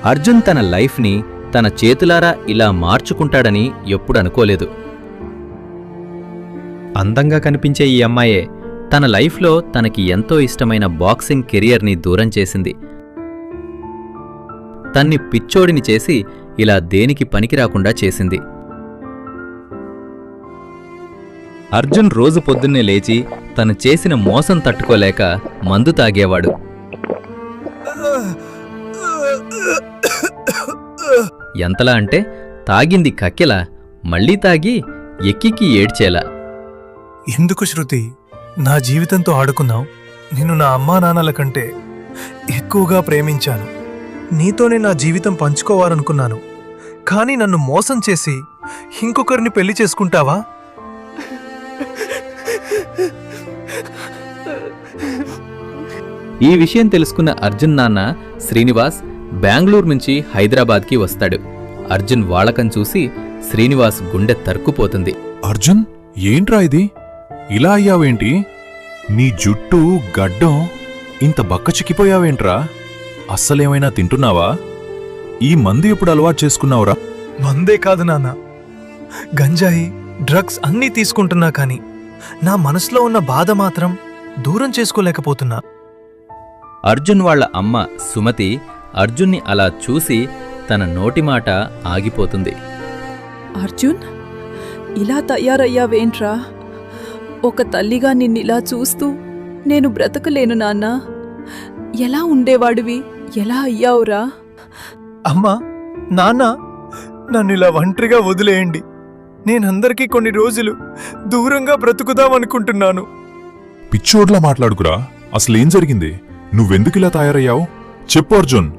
అర్జున్ తన లైఫ్ని తన చేతులారా ఇలా మార్చుకుంటాడని ఎప్పుడనుకోలేదు. అందంగా కనిపించే ఈ అమ్మాయే తన లైఫ్లో తనకి ఎంతో ఇష్టమైన బాక్సింగ్ కెరియర్ని దూరం చేసింది. తన్ని పిచ్చోడిని చేసి ఇలా దేనికి పనికిరాకుండా చేసింది. అర్జున్ రోజు పొద్దున్నే లేచి తను చేసిన మోసం తట్టుకోలేక మందు తాగేవాడు. ఎంతలా అంటే తాగింది కక్కెలా, మళ్లీ తాగి ఎక్కికి ఏడ్చేలా. ఎందుకు శృతి నా జీవితంతో ఆడుకున్నావు? నిన్ను నా అమ్మా నాన్నల కంటే ఎక్కువగా ప్రేమించాను. నీతోనే నా జీవితం పంచుకోవాలనుకున్నాను. కానీ నన్ను మోసం చేసి ఇంకొకరిని పెళ్లి చేసుకుంటావా? ఈ విషయం తెలుసుకున్న అర్జున్ నాన్న శ్రీనివాస్ బెంగళూరు నుంచి హైదరాబాద్కి వస్తాడు. అర్జున్ వాళకం చూసి శ్రీనివాస్ గుండె తరుక్కుపోతుంది. అర్జున్, ఏంట్రా ఇది? ఇలా అయ్యావేంటి? నీ జుట్టు గడ్డం ఇంత బక్క చిక్కిపోయావేంట్రా? అస్సలేమైనా తింటున్నావా? ఈ మందు ఎప్పుడు అలవాటు చేసుకున్నావురా? మందే కాదు నాన్న, గంజాయి, డ్రగ్స్ అన్నీ తీసుకుంటున్నా కానీ నా మనసులో ఉన్న బాధ మాత్రం దూరం చేసుకోలేకపోతున్నా. అర్జున్ వాళ్ల అమ్మ సుమతి అర్జున్ని అలా చూసి తన నోటి మాట ఆగిపోతుంది. అర్జున్, ఇలా తయారయ్యావేంట్రా? ఒక తల్లిగా నిన్నిలా చూస్తూ నేను బ్రతకలేను నాన్నా. ఎలా ఉండేవాడివి, ఎలా అయ్యావురా? అమ్మా, నాన్న, నన్ను ఇలా ఒంటరిగా వదిలేయండి. నేనందరికీ కొన్ని రోజులు దూరంగా బ్రతుకుదామనుకుంటున్నాను. పిచ్చోడ్లా మాట్లాడుకురా. అసలేం జరిగింది? నువ్వెందుకిలా తయారయ్యావు? చెప్పు అర్జున్.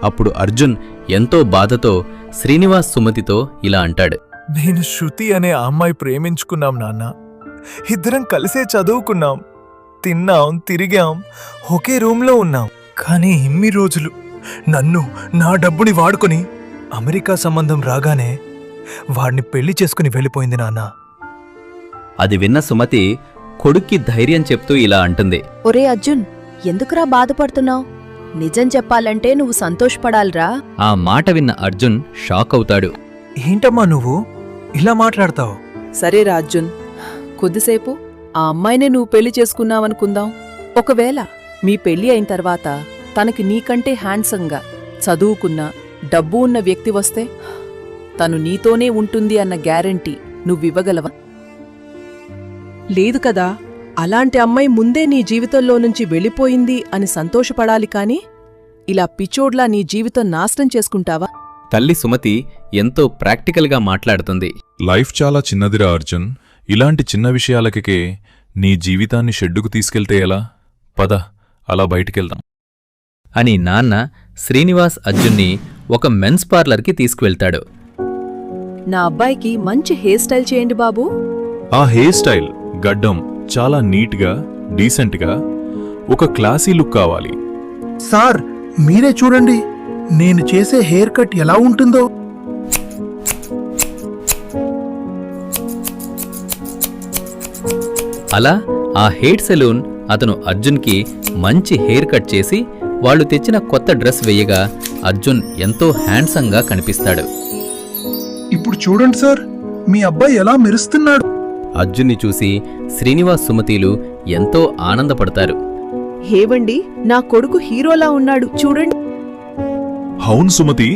అప్పుడు అర్జున్ ఎంతో బాధతో శ్రీనివాస్ సుమతితో ఇలా అంటాడు. నేను శృతి అనే ఆ అమ్మాయి ప్రేమించుకున్నాం నాన్న. ఇద్దరం కలిసే చదువుకున్నాం, తిన్నాం, తిరిగాం, ఒకే రూంలో ఉన్నాం. కానీ ఇన్ని రోజులు నన్ను, నా డబ్బుని వాడుకుని అమెరికా సంబంధం రాగానే వాడిని పెళ్లి చేసుకుని వెళ్ళిపోయింది నాన్న. అది విన్న సుమతి కొడుక్కి ధైర్యం చెప్తూ ఇలా అంటుంది. ఒరే అర్జున్, ఎందుకురా బాధపడుతున్నావు? నిజం చెప్పాలంటే నువ్వు సంతోషపడాలిరా. ఆ మాట విన్న అర్జున్ షాక్ అవుతాడు. ఏంటమ్మా నువ్వు ఇలా మాట్లాడతావు? సరేరా అర్జున్, కొద్దిసేపు ఆ అమ్మాయినే నువ్వు పెళ్లి చేసుకున్నావనుకుందాం. ఒకవేళ మీ పెళ్లి అయిన తర్వాత తనకి నీకంటే హ్యాండ్సంగా చదువుకున్న డబ్బు ఉన్న వ్యక్తి వస్తే తను నీతోనే ఉంటుంది అన్న గ్యారంటీ నువ్వివ్వగలవా? లేదు కదా. అలాంటి అమ్మాయి ముందే నీ జీవితంలో నుంచి వెళ్ళిపోయింది అని సంతోషపడాలి కాని ఇలా పిచ్చోడ్లా నీ జీవితం నాశనం చేసుకుంటావా? తల్లి సుమతి ఎంతో ప్రాక్టికల్గా మాట్లాడుతుంది. లైఫ్ చాలా చిన్నదిరా అర్జున్. ఇలాంటి చిన్న విషయాలకే నీ జీవితాన్ని షెడ్డుకు తీసుకెళ్తే ఎలా? పద, అలా బయటికెళ్దాం అని నాన్న శ్రీనివాస్ అర్జున్ని ఒక మెన్స్ పార్లర్కి తీసుకువెళ్తాడు. నా అబ్బాయికి మంచి హెయిర్ స్టైల్ చేయండి బాబూ. ఆ హెయిర్ స్టైల్, గడ్డం చాలా నీట్గా, డీసెంట్గా, ఒక క్లాసీ లుక్ కావాలి. సార్, మీరే చూడండి నేను చేసే హెయిర్ కట్ ఎలా ఉంటుందో. అలా ఆ హెయిర్ సెలూన్ అతను అర్జున్కి మంచి హెయిర్ కట్ చేసి వాళ్ళు తెచ్చిన కొత్త డ్రెస్ వెయ్యగా అర్జున్ ఎంతో హ్యాండ్సంగా కనిపిస్తాడు. ఇప్పుడు చూడండి సార్, మీ అబ్బాయి ఎలా మెరుస్తున్నాడు. అర్జున్ని చూసి శ్రీనివాస్ సుమతిలు ఎంతో ఆనందపడతారు. హేవండి, నా కొడుకు హీరోలా ఉన్నాడు చూడండి. అవును సుమతి,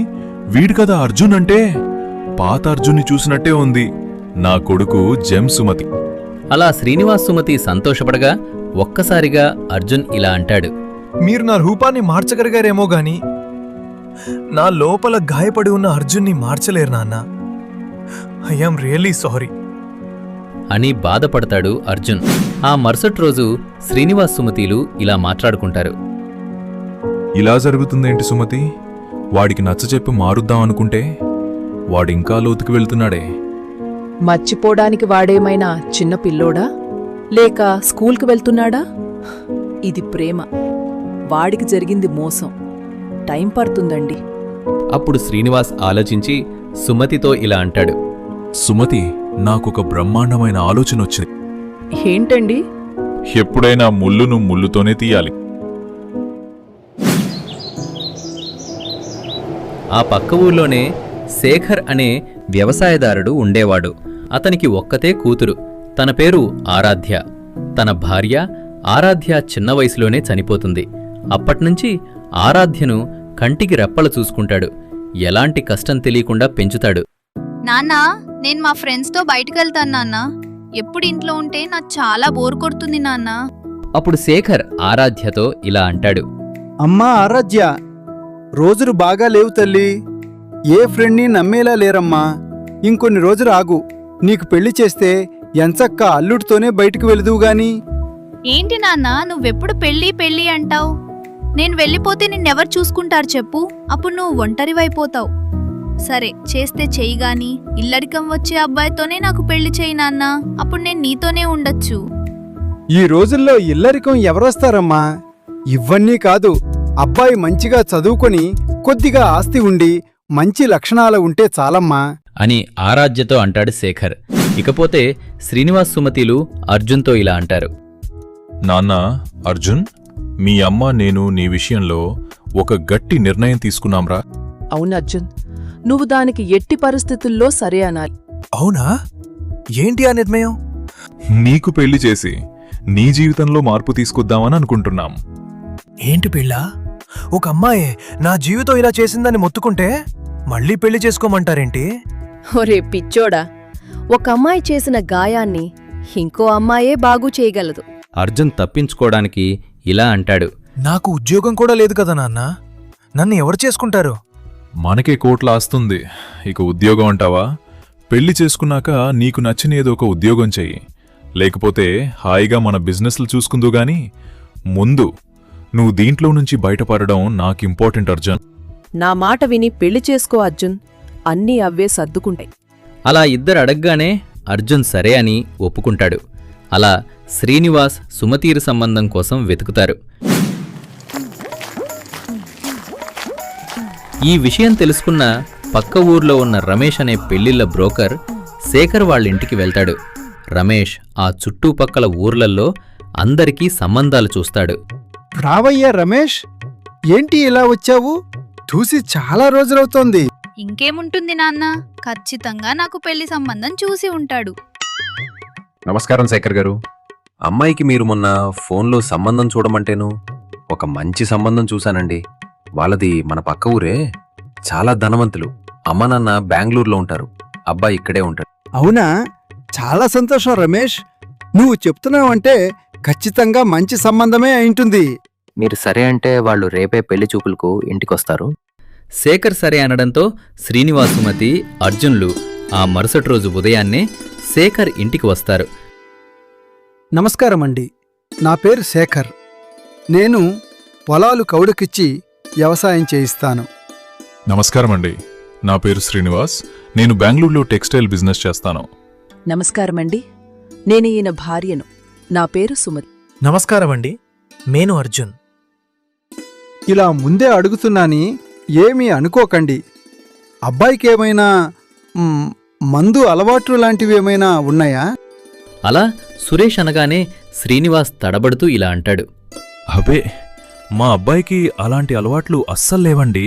వీడు కదా అర్జున్ అంటే. పాత అర్జున్ని చూసినట్టే ఉంది. నా కొడుకు జెమ్ సుమతి. అలా శ్రీనివాస్ సుమతి సంతోషపడగా ఒక్కసారిగా అర్జున్ ఇలా అంటాడు. మీరు నా రూపాన్ని మార్చగలిగారేమో గాని నా లోపల గాయపడి ఉన్న అర్జున్ని మార్చలేరు నాన్న. ఐఎమ్ రియల్లీ సారీ అని బాధపడతాడు అర్జున్. ఆ మరుసటి రోజు శ్రీనివాస్ సుమతిలు ఇలా మాట్లాడుకుంటారు. ఇలా జరుగుతుందేంటి సుమతి? వాడికి నచ్చచెప్పి మారుద్దామనుకుంటే వాడింకా లోతుకు వెళ్తున్నాడే. మర్చిపోవడానికి వాడేమైనా చిన్న పిల్లోడా, లేక స్కూల్కి వెళ్తున్నాడా? ఇది ప్రేమ, వాడికి జరిగింది మోసం. టైం పడుతుందండి. అప్పుడు శ్రీనివాస్ ఆలోచించి సుమతితో ఇలా అంటాడు. సుమతి, నాకొక బ్రహ్మాండమైన ఆలోచన వచ్చింది. ఏంటండి? ఎప్పుడైనా ముళ్ళును ముళ్ళుతోనే తీయాలి. ఆ పక్క ఊర్లోనే శేఖర్ అనే వ్యవసాయదారుడు ఉండేవాడు. అతనికి ఒక్కతే కూతురు. తన పేరు ఆరాధ్య. తన భార్య ఆరాధ్య చిన్న వయసులోనే చనిపోతుంది. అప్పట్నుంచి ఆరాధ్యను కంటికి రెప్పలు చూసుకుంటాడు. ఎలాంటి కష్టం తెలియకుండా పెంచుతాడు. నాన్నా, నేను మా ఫ్రెండ్స్తో బయటకెళ్తాను నాన్నా. ఎప్పుడు ఇంట్లో ఉంటే నాకు చాలా బోర్ కొడుతుంది నాన్నా. అప్పుడు శేఖర్ ఆరాధ్యతో ఇలా అంటాడు. అమ్మా ఆరాధ్య, రోజులు బాగా లేవు తల్లి. ఏ ఫ్రెండ్ని నమ్మేలా లేరమ్మా. ఇంకొన్ని రోజులు ఆగు. నీకు పెళ్లి చేస్తే ఎంచక్క అల్లుడితోనే బయటికి వెళుదువుగాని. ఏంటి నాన్నా, నువ్వెప్పుడు పెళ్ళి పెళ్ళి అంటావు? నేను వెళ్ళిపోతే నిన్నెవరు చూసుకుంటారు చెప్పు? అప్పుడు నువ్వు ఒంటరివైపోతావు. సరే, చేస్తే చెయ్యి గాని ఇల్లరికం వచ్చే అబ్బాయితోనే నాకు పెళ్లి చేయి నాన్నా. అప్పుడు నేను నీతోనే ఉండొచ్చు. ఈ రోజుల్లో ఇల్లరికం ఎవరొస్తారమ్మా? ఇవన్నీ కాదు, అబ్బాయి మంచిగా చదువుకొని కొద్దిగా ఆస్తి ఉండి మంచి లక్షణాలు ఉంటే చాలమ్మా అని ఆరాధ్యతో అంటాడు శేఖర్. ఇకపోతే శ్రీనివాస్ సుమతిలు అర్జున్తో ఇలా అంటారు. నాన్న అర్జున్, మీ అమ్మ నేను నీ విషయంలో ఒక గట్టి నిర్ణయం తీసుకున్నాంరా. అవును అర్జున్, నువ్వు దానికి ఎట్టి పరిస్థితుల్లో సరే అనాలి. అవునా? ఏంటి ఆ నిర్ణయం? నీకు పెళ్లి చేసి నీ జీవితంలో మార్పు తీసుకొద్దామని అనుకుంటున్నాం. ఏంటి పిల్ల? ఒక అమ్మాయే నా జీవితం ఇలా చేసిందని మొత్తుకుంటే మళ్ళీ పెళ్లి చేసుకోమంటారేంటి? ఒరే పిచ్చోడా, ఒక అమ్మాయి చేసిన గాయాన్ని ఇంకో అమ్మాయే బాగు చేయగలదు. అర్జున్ తప్పించుకోవడానికి ఇలా అంటాడు. నాకు ఉద్యోగం కూడా లేదు కదా నాన్న. నన్ను ఎవరు చేసుకుంటారు? మనకే కోట్ల ఆస్తుంది, ఇక ఉద్యోగం అంటావా? పెళ్లి చేసుకున్నాక నీకు నచ్చిన ఏదో ఒక ఉద్యోగం చెయ్యి. లేకపోతే హాయిగా మన బిజినెస్లు చూసుకుందుగాని ముందు నువ్వు దీంట్లో నుంచి బయటపడడం నాకు ఇంపార్టెంట్ అర్జున్. నా మాట విని పెళ్లి చేసుకో అర్జున్, అన్నీ అవే సర్దుకుంటాయి. అలా ఇద్దరు అడగ్గానే అర్జున్ సరే అని ఒప్పుకుంటాడు. అలా శ్రీనివాస్ సుమతీరు సంబంధం కోసం వెతుకుతారు. ఈ విషయం తెలుసుకున్న పక్క ఊర్లో ఉన్న రమేష్ అనే పెళ్లిళ్ల బ్రోకర్ శేఖర్ వాళ్ళింటికి వెళ్తాడు. రమేష్ ఆ చుట్టుపక్కల ఊర్లల్లో అందరికీ సంబంధాలు చూస్తాడు. రావయ్యా రమేష్, ఏంటి ఇలా వచ్చావు? చూసి చాలా రోజులవుతోంది. ఇంకేముంటుంది నాన్న, ఖచ్చితంగా నాకు పెళ్లి సంబంధం చూసి ఉంటాడు. నమస్కారం శేఖర్ గారు. అమ్మాయికి మీరు మొన్న ఫోన్లో సంబంధం చూడమంటేను ఒక మంచి సంబంధం చూశానండి. వాళ్ళది మన పక్క ఊరే. చాలా ధనవంతులు. అమ్మ నాన్న బెంగళూరులో ఉంటారు, అబ్బాయి ఇక్కడే ఉంటాడు. అవునా? చాలా సంతోషం రమేష్. నువ్వు చెప్తున్నావంటే ఖచ్చితంగా మంచి సంబంధమే అయింటుంది. మీరు సరే అంటే వాళ్ళు రేపే పెళ్లి చూపులకు ఇంటికొస్తారు. శేఖర్ సరే అనడంతో శ్రీనివాస్ సుమతి అర్జున్లు ఆ మరుసటి రోజు ఉదయాన్నే శేఖర్ ఇంటికి వస్తారు. నమస్కారమండి, నా పేరు శేఖర్. నేను పొలాలు కౌలుకిచ్చి వ్యవసాయం చేయిస్తాను. నమస్కారమండి, నా పేరు శ్రీనివాస్. నేను బెంగళూరులో టెక్స్టైల్ బిజినెస్ చేస్తాను. నమస్కారమండి, నేను ఈయన భార్యను. నా పేరు సుమతి. నమస్కారమండి, నేను అర్జున్. ఇలా ముందే అడుగుతున్నాని ఏమీ అనుకోకండి. అబ్బాయికేమైనా మందు అలవాట్లు లాంటివేమైనా ఉన్నాయా? అలా సురేష్ అనగానే శ్రీనివాస్ తడబడుతూ ఇలా అంటాడు. అబే, మా అబ్బాయికి అలాంటి అలవాట్లు అస్సలు లేవండి.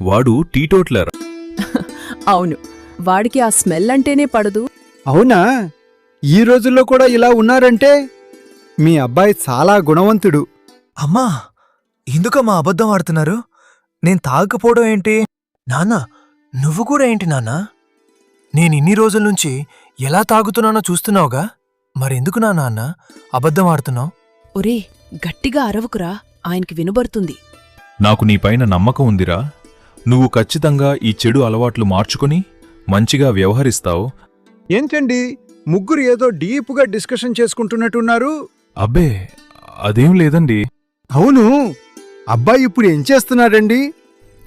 వాడు టీటోట్లర్. అవును, వాడికి ఆ స్మెల్ అంటేనే పడదు. అవునా? ఈ రోజుల్లో కూడా ఇలా ఉన్నారంటే మీ అబ్బాయి చాలా గుణవంతుడు. అమ్మా, ఎందుకమ్మా అబద్ధం ఆడుతున్నారు? నేను తాగకపోవడం ఏంటి? నాన్న, నువ్వు కూడా ఏంటి నాన్న? నేనిన్ని రోజుల నుంచి ఎలా తాగుతున్నానో చూస్తున్నావుగా, మరెందుకు నా నాన్న అబద్ధం ఆడుతున్నావు? ఒరే, గట్టిగా అరవకురా, ఆయనకి వినబడుతుంది. నాకు నీపైన నమ్మకం ఉందిరా. నువ్వు ఖచ్చితంగా ఈ చెడు అలవాట్లు మార్చుకుని మంచిగా వ్యవహరిస్తావు. ఏంటండి, ముగ్గురు ఏదో డీప్గా డిస్కషన్ చేసుకుంటున్నట్టున్నారు? అబ్బే, అదేం లేదండి. అవును, అబ్బాయి ఇప్పుడు ఏం చేస్తున్నాడండి?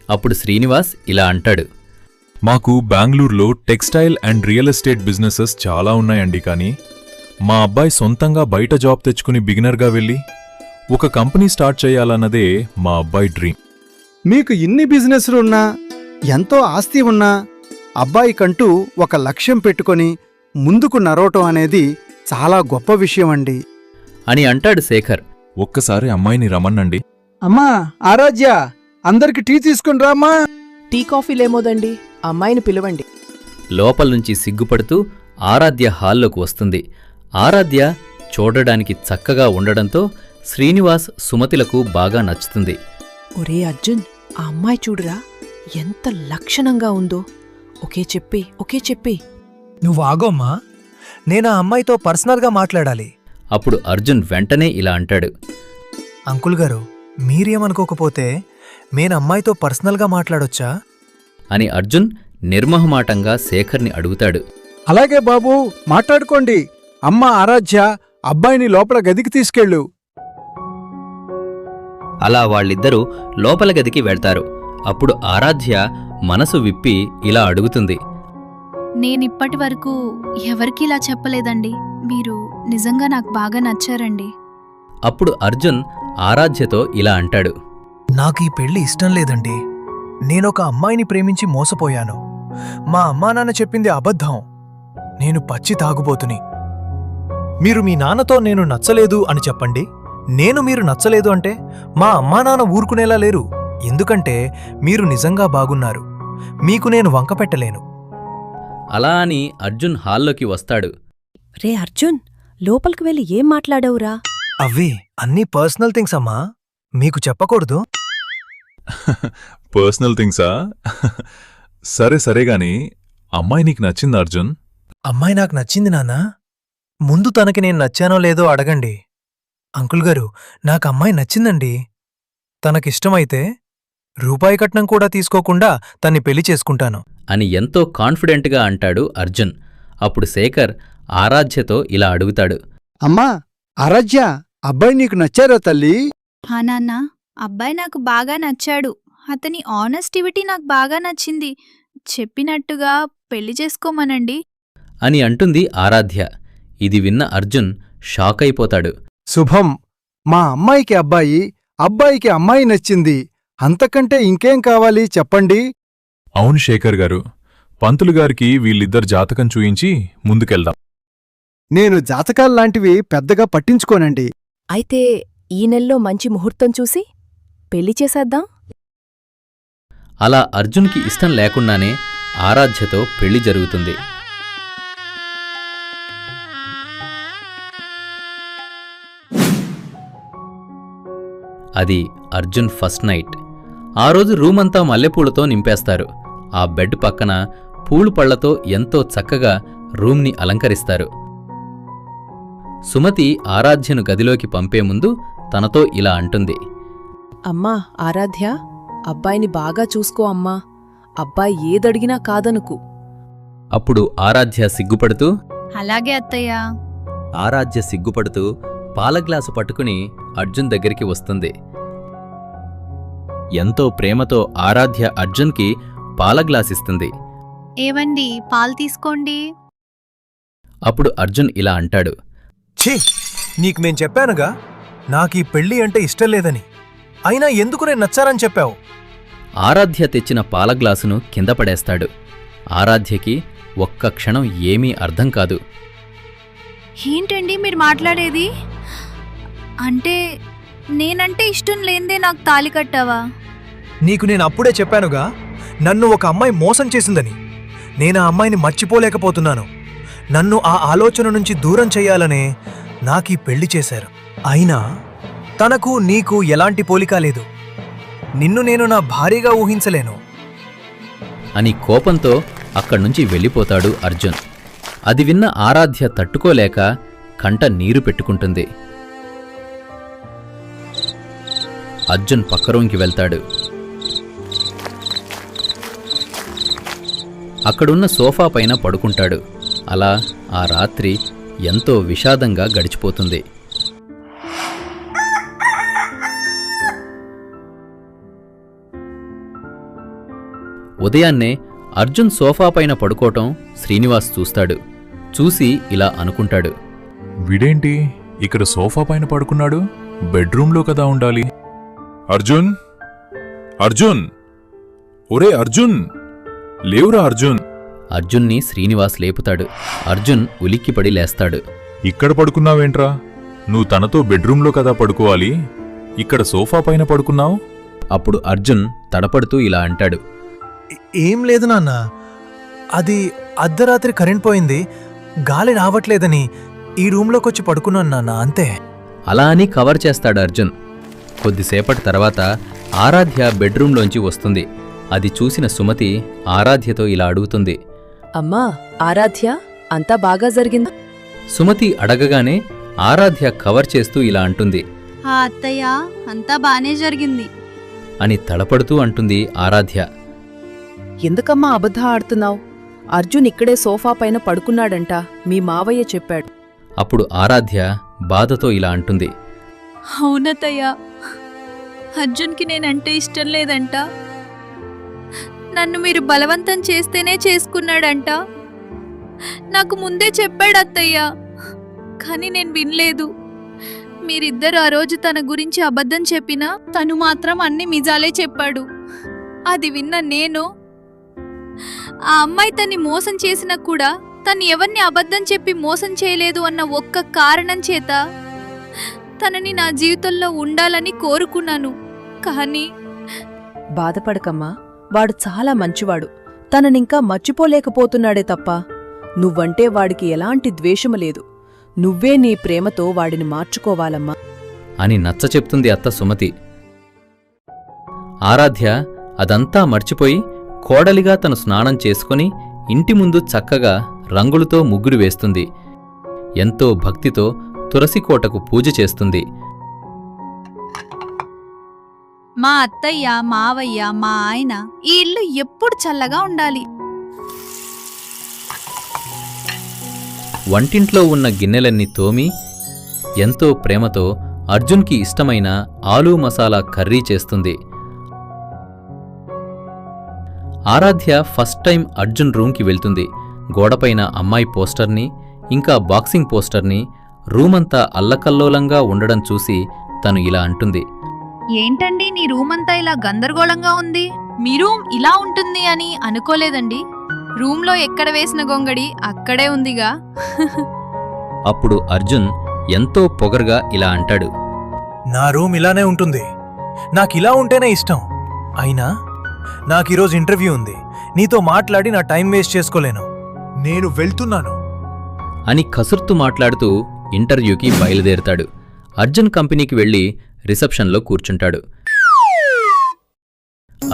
అప్పుడు శ్రీనివాస్ ఇలా అంటాడు. మాకు బెంగళూరులో textile and real estate businesses చాలా ఉన్నాయండి. కానీ మా అబ్బాయి సొంతంగా బయట జాబ్ తెచ్చుకుని బిగినర్గా వెళ్ళి ఒక కంపెనీ స్టార్ట్ చేయాలన్నదే మా అబ్బాయి డ్రీమ్. మీకు ఇన్ని బిజినెస్లున్నా, ఎంతో ఆస్తి ఉన్నా, అబ్బాయికంటూ ఒక లక్ష్యం పెట్టుకొని ముందుకు నడవటం అనేది చాలా గొప్ప విషయం అండి అని అంటాడు శేఖర్. ఒక్కసారి అమ్మాయిని రమ్మనండి. అమ్మా ఆరాధ్య, అందరికి టీ తీసుకుని రామ్మా. టీ కాఫీలేమోదండి, అమ్మాయిని పిలవండి. లోపల్నుంచి సిగ్గుపడుతూ ఆరాధ్య హాల్లోకి వస్తుంది. ఆరాధ్య చూడడానికి చక్కగా ఉండడంతో శ్రీనివాస్, సుమతిలకు బాగా నచ్చుతుంది. ఒరే అర్జున్, ఆ అమ్మాయి చూడురా, ఎంత లక్షణంగా ఉందో. ఒకే చెప్పి. నువ్వు ఆగోమ్మా, నేను ఆ అమ్మాయితో పర్సనల్గా మాట్లాడాలి. అప్పుడు అర్జున్ వెంటనే ఇలా అంటాడు. అంకుల్ గారు, మీరేమనుకోకపోతే నేను అమ్మాయితో పర్సనల్గా మాట్లాడొచ్చా? అని అర్జున్ నిర్మహమాటంగా శేఖర్ని అడుగుతాడు. అలాగే బాబూ, మాట్లాడుకోండి. అమ్మ ఆరాధ్య, అబ్బాయిని లోపల గదికి తీసుకెళ్ళు. అలా వాళ్ళిద్దరూ లోపల గదికి వెళ్తారు. అప్పుడు ఆరాధ్య మనసు విప్పి ఇలా అడుగుతుంది. నేనిప్పటి వరకు ఎవరికీ ఇలా చెప్పలేదండి. మీరు నిజంగా నాకు బాగా నచ్చారండి. అప్పుడు అర్జున్ ఆరాధ్యతో ఇలా అంటాడు. నాకు ఈ పెళ్లి ఇష్టం లేదండి. నేనొక అమ్మాయిని ప్రేమించి మోసపోయాను. మా అమ్మా నాన్న చెప్పింది అబద్ధం. నేను పచ్చి తాగుబోతుని. మీరు మీ నాన్నతో నేను నచ్చలేదు అని చెప్పండి. నేను మీరు నచ్చలేదు అంటే మా అమ్మా నాన్న ఊరుకునేలా లేరు. ఎందుకంటే మీరు నిజంగా బాగున్నారు. మీకు నేను వంకపెట్టలేను. అలా అని అర్జున్ హాల్లోకి వస్తాడు. రే అర్జున్, లోపలికి వెళ్ళి ఏం మాట్లాడవురా? అవి అన్నీ పర్సనల్ థింగ్స్ అమ్మా, మీకు చెప్పకూడదు. పర్సనల్ థింగ్సా? సరే గాని అమ్మాయి నీకు నచ్చింది అర్జున్? అమ్మాయి నాకు నచ్చింది నాన్నా. ముందు తనకి నేను నచ్చానో లేదో అడగండి. అంకుల్ గారు, నాకు అమ్మాయి నచ్చిందండి. తనకిష్టమైతే రూపాయి కట్నం కూడా తీసుకోకుండా తన్ని పెళ్లి చేసుకుంటాను అని ఎంతో కాన్ఫిడెంట్గా అంటాడు అర్జున్. అప్పుడు శేఖర్ ఆరాధ్యతో ఇలా అడుగుతాడు. అమ్మా ఆరాధ్య, అబ్బాయి నీకు నచ్చారా తల్లి? హా నాన్న, అబ్బాయి నాకు బాగా నచ్చాడు. అతని ఆనెస్టివిటీ నాకు బాగా నచ్చింది. చెప్పినట్టుగా పెళ్లి చేసుకోమనండి అని అంటుంది ఆరాధ్య. ఇది విన్న అర్జున్ షాక్ అయిపోతాడు. శుభం. మా అమ్మాయికి అబ్బాయి, అబ్బాయికి అమ్మాయి నచ్చింది. అంతకంటే ఇంకేం కావాలి చెప్పండి? అవును శేఖర్ గారు, పంతులు గారికి వీళ్ళిద్దరు జాతకం చూయించి ముందుకెళ్దాం. నేను జాతకాల్లాంటివి పెద్దగా పట్టించుకోనండి. అయితే ఈ నెల్లో మంచి ముహూర్తం చూసి పెళ్లి చేసేద్దాం. అలా అర్జున్కి ఇష్టం లేకుండానే ఆరాధ్యతో పెళ్లి జరుగుతుంది. అది అర్జున్ ఫస్ట్ నైట్. ఆ రోజు రూమంతా మల్లెపూలతో నింపేస్తారు. ఆ బెడ్ పక్కన పూలు పళ్లతో ఎంతో చక్కగా రూమ్ని అలంకరిస్తారు. సుమతి ఆరాధ్యను గదిలోకి పంపే ముందు తనతో ఇలా అంటుంది. అమ్మా ఆరాధ్య, అబ్బాయిని బాగా చూసుకో అమ్మా. అబ్బాయి ఏదడిగినా కాదనుకు. అప్పుడు ఆరాధ్య సిగ్గుపడుతూ అలాగే అత్తయ్య. ఆరాధ్య సిగ్గుపడుతూ పాల గ్లాసు పట్టుకుని అర్జున్ దగ్గరికి వస్తుంది. ఎంతో ప్రేమతో ఆరాధ్య అర్జున్కి పాల గ్లాసిస్తుంది. ఏవండి, పాలు తీసుకోండి. అప్పుడు అర్జున్ ఇలా అంటాడు. ఛీ, నీకు నేను చెప్పానుగా నాకీ పెళ్లి అంటే ఇష్టం లేదని. అయినా ఎందుకు నేను నచ్చారని చెప్పావు? ఆరాధ్య తెచ్చిన పాల గ్లాసును కింద పడేస్తాడు. ఆరాధ్యకి ఒక్క క్షణం ఏమీ అర్థం కాదు. ఏంటండి మీరు మాట్లాడేది? అంటే నేనంటే ఇష్టం లేందే నాకు తాళి కట్టావా? నీకు నేను అప్పుడే చెప్పానుగా నన్ను ఒక అమ్మాయి మోసం చేసిందని. నేను ఆ అమ్మాయిని మర్చిపోలేకపోతున్నాను. నన్ను ఆ ఆలోచన నుంచి దూరం చెయ్యాలనే నాకీ పెళ్లి చేశారు. అయినా తనకు నీకు ఎలాంటి పోలిక లేదు. నిన్ను నేను నా భార్యగా ఊహించలేను అని కోపంతో అక్కడ్నుంచి వెళ్ళిపోతాడు అర్జున్. అది విన్న ఆరాధ్య తట్టుకోలేక కంట నీరు పెట్టుకుంటుంది. అర్జున్ పక్క రూంకి వెళ్తాడు. అక్కడున్న సోఫా పైన పడుకుంటాడు. అలా ఆ రాత్రి ఎంతో విషాదంగా గడిచిపోతుంది. ఉదయాన్నే అర్జున్ సోఫా పైన పడుకోవటం శ్రీనివాస్ చూస్తాడు. చూసి ఇలా అనుకుంటాడు. వీడేంటి ఇక్కడ సోఫా పైన పడుకున్నాడు? బెడ్రూంలో కదా ఉండాలి. అర్జున్, అర్జున్, ఒరే అర్జున్, లేవురా అర్జున్. అర్జున్ని శ్రీనివాస్ లేపుతాడు. అర్జున్ ఉలిక్కిపడి లేస్తాడు. ఇక్కడ పడుకున్నావేంట్రా? నువ్వు తనతో బెడ్రూంలో కదా పడుకోవాలి, ఇక్కడ సోఫా పైన పడుకున్నావు? అప్పుడు అర్జున్ తడపడుతూ ఇలా అంటాడు. ఏం లేదు నాన్న. అది అర్ధరాత్రి కరెంట్ పోయింది, గాలి రావట్లేదని ఈ రూమ్లోకి వచ్చి పడుకున్నాను నాన్న, అంతే. అలా అని కవర్ చేస్తాడు అర్జున్. కొద్దిసేపటి తర్వాత ఆరాధ్య బెడ్రూంలోంచి వస్తుంది. అది చూసిన సుమతి ఆరాధ్యతో ఇలా అడుగుతుంది. అమ్మా ఆరాధ్య, అంతా బాగా జరిగిందా? సుమతి అడగగానే ఆరాధ్య కవర్ చేస్తూ ఇలా అంటుంది. ఆ అత్తయ్య, అంతా బానే జరిగింది. అని తడపడుతూ అంటుంది ఆరాధ్య. ఎందుకమ్మా అబద్ధం ఆడుతున్నావు? అర్జున్ ఇక్కడే సోఫా పైన పడుకున్నాడంట, మీ మావయ్య చెప్పాడు. అప్పుడు ఆరాధ్య బాధతో ఇలా అంటుంది. అవునత్తయ్య, అర్జున్కి నేనంటే ఇష్టం లేదంట. నన్ను మీరు బలవంతం చేస్తేనే చేసుకున్నాడంట. నాకు ముందే చెప్పాడు అత్తయ్య, కానీ నేను వినలేదు. మీరిద్దరు ఆ రోజు తన గురించి అబద్ధం చెప్పినా తను మాత్రం అన్ని నిజాలే చెప్పాడు. అది విన్న నేను, ఆ అమ్మాయి తన్ని మోసం చేసినా కూడా తను ఎవరిని అబద్ధం చెప్పి మోసం చేయలేదు అన్న ఒక్క కారణం చేత తనని నా జీవితంలో ఉండాలని కోరుకున్నాను. కానీ బాధపడకమ్మా, వాడు చాలా మంచివాడు. తననింకా మర్చిపోలేకపోతున్నాడే తప్ప నువ్వంటే వాడికి ఎలాంటి ద్వేషము లేదు. నువ్వే నీ ప్రేమతో వాడిని మార్చుకోవాలమ్మా అని నచ్చచెప్తుంది అత్త సుమతి. ఆరాధ్య అదంతా మర్చిపోయి కోడలిగా తను స్నానం చేసుకుని ఇంటి ముందు చక్కగా రంగులతో ముగ్గులు వేస్తుంది. ఎంతో భక్తితో తులసికోటకు పూజ చేస్తుంది. మా అత్తయ్య, మావయ్య, మా ఆయన ఈ ఇల్లు ఎప్పుడు చల్లగా ఉండాలి. వంటింట్లో ఉన్న గిన్నెలన్నీ తోమి ఎంతో ప్రేమతో అర్జున్కి ఇష్టమైన ఆలూ మసాలా కర్రీ చేస్తుంది. ఆరాధ్య ఫస్ట్ టైం అర్జున్ రూమ్కి వెళ్తుంది. గోడపైన అమ్మాయి పోస్టర్ని, ఇంకా బాక్సింగ్ పోస్టర్ని, రూమంతా అల్లకల్లోలంగా ఉండడం చూసి తను ఇలా అంటుంది. ఏంటండి, నీ రూమ్ అంతా ఇలా గందరగోళంగా ఉంది? మీ రూమ్ ఇలా ఉంటుంది అని అనుకోలేదండి. రూమ్లో ఎక్కడ వేసిన గొంగడి అక్కడే ఉందిగా. అప్పుడు అర్జున్ ఎంతో పొగరుగా ఇలా అంటాడు. నా రూమ్ ఇలానే ఉంటుంది, నాకిలా ఉంటేనే ఇష్టం. అయినా నాకీరోజు ఇంటర్వ్యూ ఉంది, నీతో మాట్లాడి నా టైం వేస్ట్ చేసుకోలేను. నేను వెళ్తున్నాను అని కసుర్తు మాట్లాడుతూ ఇంటర్వ్యూకి బయలుదేరుతాడు. అర్జున్ కంపెనీకి వెళ్లి రిసెప్షన్లో కూర్చుంటాడు.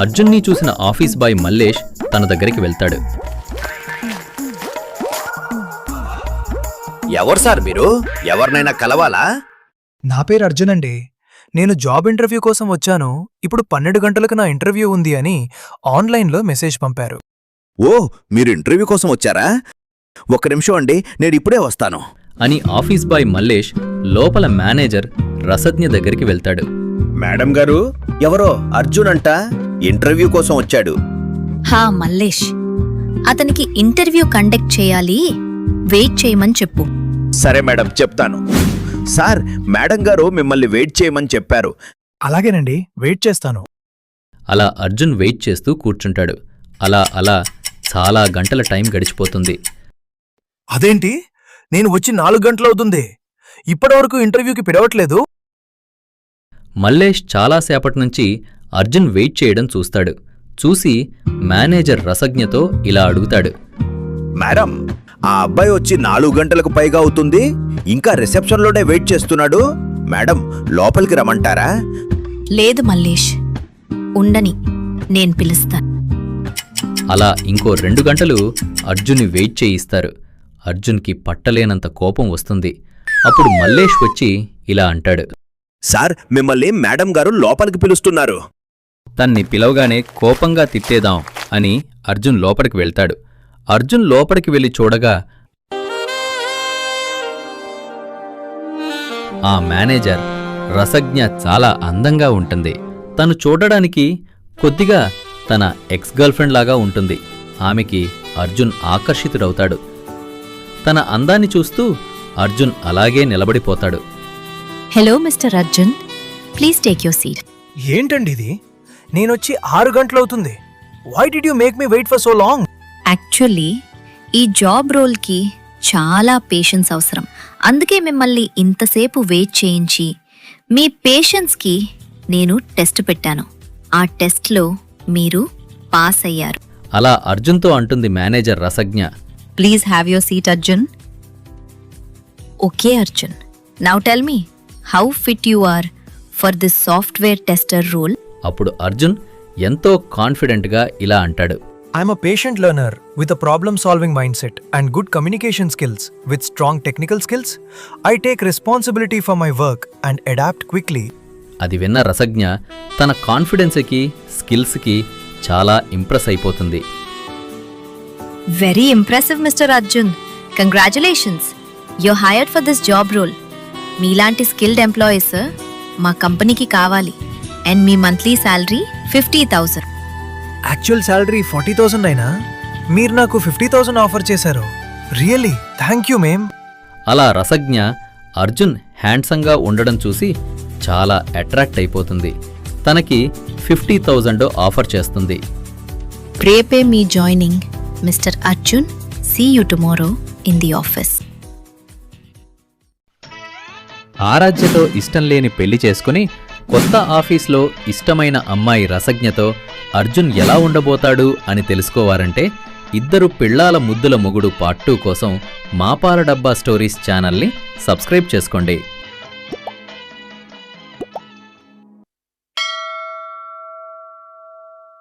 అర్జున్ని చూసిన ఆఫీస్ బాయ్ మల్లేష్ తన దగ్గరికి వెళ్తాడు. ఎవరు సార్ మీరు? ఎవరినైనా కలవాలా? నా పేరు అర్జున్ అండి. నేను జాబ్ ఇంటర్వ్యూ కోసం వచ్చాను. ఇప్పుడు 12 గంటలకు నా ఇంటర్వ్యూ ఉంది అని ఆన్లైన్లో మెసేజ్ పంపారు. ఓ, మీరు ఇంటర్వ్యూ కోసం వచ్చారా? ఒక్క నిమిషం అండి, నేను ఇప్పుడే వస్తాను అని ఆఫీస్ బాయ్ మల్లేష్ లోపల మేనేజర్ రసజ్ఞ దగ్గరికి వెళ్తాడు. మేడం గారు, ఎవరో అర్జున్ అంట ఇంటర్వ్యూ కోసం వచ్చాడు. హా మల్లేష్, అతనికి ఇంటర్వ్యూ కండక్ట్ చేయాలి, వెయిట్ చేయమని చెప్పు. సరే మేడం, చెప్తాను. సార్, మేడం గారు మిమ్మల్ని వెయిట్ చేయమని చెప్పారు. అలాగేనండి, వెయిట్ చేస్తాను. అలా అర్జున్ వెయిట్ చేస్తూ కూర్చుంటాడు. అలా చాలా గంటల టైం గడిచిపోతుంది. అదేంటి, నేను వచ్చి 4 గంటలవుతుంది, ఇప్పటివరకు ఇంటర్వ్యూకి పిలవట్లేదు. మల్లేష్ చాలాసేపటి నుంచి అర్జున్ వెయిట్ చేయడం చూస్తాడు. చూసి మేనేజర్ రసజ్ఞతో ఇలా అడుగుతాడు. మేడం, ఆ అబ్బాయి వచ్చి 4 గంటలకు పైగా అవుతుంది, ఇంకా రిసెప్షన్లోనే వెయిట్ చేస్తున్నాడు. మేడం, లోపలికి రమ్మంటారా? లేదు మల్లేష్, ఉండని, నేను పిలుస్తాను. అలా ఇంకో 2 గంటలు అర్జున్ని వెయిట్ చేయిస్తారు. అర్జున్కి పట్టలేనంత కోపం వస్తుంది. అప్పుడు మల్లేష్ వచ్చి ఇలా అంటాడు. సార్, మిమ్మల్ని మేడం గారు లోపలికి పిలుస్తున్నారు. తన్ని పిలవగానే కోపంగా తిట్టేదాం అని అర్జున్ లోపలికి వెళ్తాడు. అర్జున్ లోపలికి వెళ్లి చూడగా ఆ మేనేజర్ రసజ్ఞ చాలా అందంగా ఉంటుంది. తను చూడడానికి కొద్దిగా తన ఎక్స్ గర్ల్ఫ్రెండ్ లాగా ఉంటుంది. ఆమెకి అర్జున్ ఆకర్షితుడవుతాడు. తన అందాన్ని చూస్తూ అర్జున్ అలాగే నిలబడిపోతాడు. Hello mister Arjun, please take your seat. ఏంటండి ఇది, నేనొచ్చి 6 గంటలవుతుంది. Why did you make me wait for so long? Actually ఈ జాబ్ రోల్కి చాలా పేషెన్స్ అవసరం. అందుకే మిమ్మల్ని ఇంతసేపు వెయిట్ చేయించి మీ పేషెన్స్కి నేను టెస్ట్ పెట్టాను. ఆ టెస్ట్లో మీరు పాస్ అయ్యారు. అలా అర్జున్తో అంటుంది manager Rasajna. Please have your seat Arjun. Okay Arjun, now tell me how fit you are for this software tester role. అప్పుడు అర్జున్ ఎంతో కాన్ఫిడెంట్గా ఇలా అంటాడు. I'm a patient learner with a problem-solving mindset and good communication skills. With strong technical skills, I take responsibility for my work and adapt quickly. అది విన్న రసజ్ఞ తన కాన్ఫిడెన్స్కి స్కిల్స్కి చాలా impress అయిపోతుంది. Very impressive mister Arjun, congratulations, you're hired for this job role. మీలాంటి skilled employees మా కంపెనీకి కావాలి. And మీ మంత్లీ శాలరీ 50,000. యాక్చువల్ శాలరీ 40,000 అయినా మీరు నాకు 50,000 ఆఫర్ చేశారు. Really thank you ma'am. అలా రసజ్ఞ అర్జున్ హ్యాండ్సంగా ఉండడం చూసి చాలా అట్రాక్ట్ అయిపోతుంది. తనకి 50,000 ఆఫర్ చేస్తుంది. రేపే మీ joining mister Arjun. See you tomorrow in the office. ఆరాధ్యతో ఇష్టం లేని పెళ్లి చేసుకుని కొత్త ఆఫీస్లో ఇష్టమైన అమ్మాయి రసజ్ఞతో అర్జున్ ఎలా ఉండబోతాడు అని తెలుసుకోవాలంటే ఇద్దరు పిళ్ళాల ముద్దుల మొగుడు పార్ట్ 2 కోసం మాపాల డబ్బా స్టోరీస్ ఛానల్ని సబ్స్క్రైబ్ చేసుకోండి.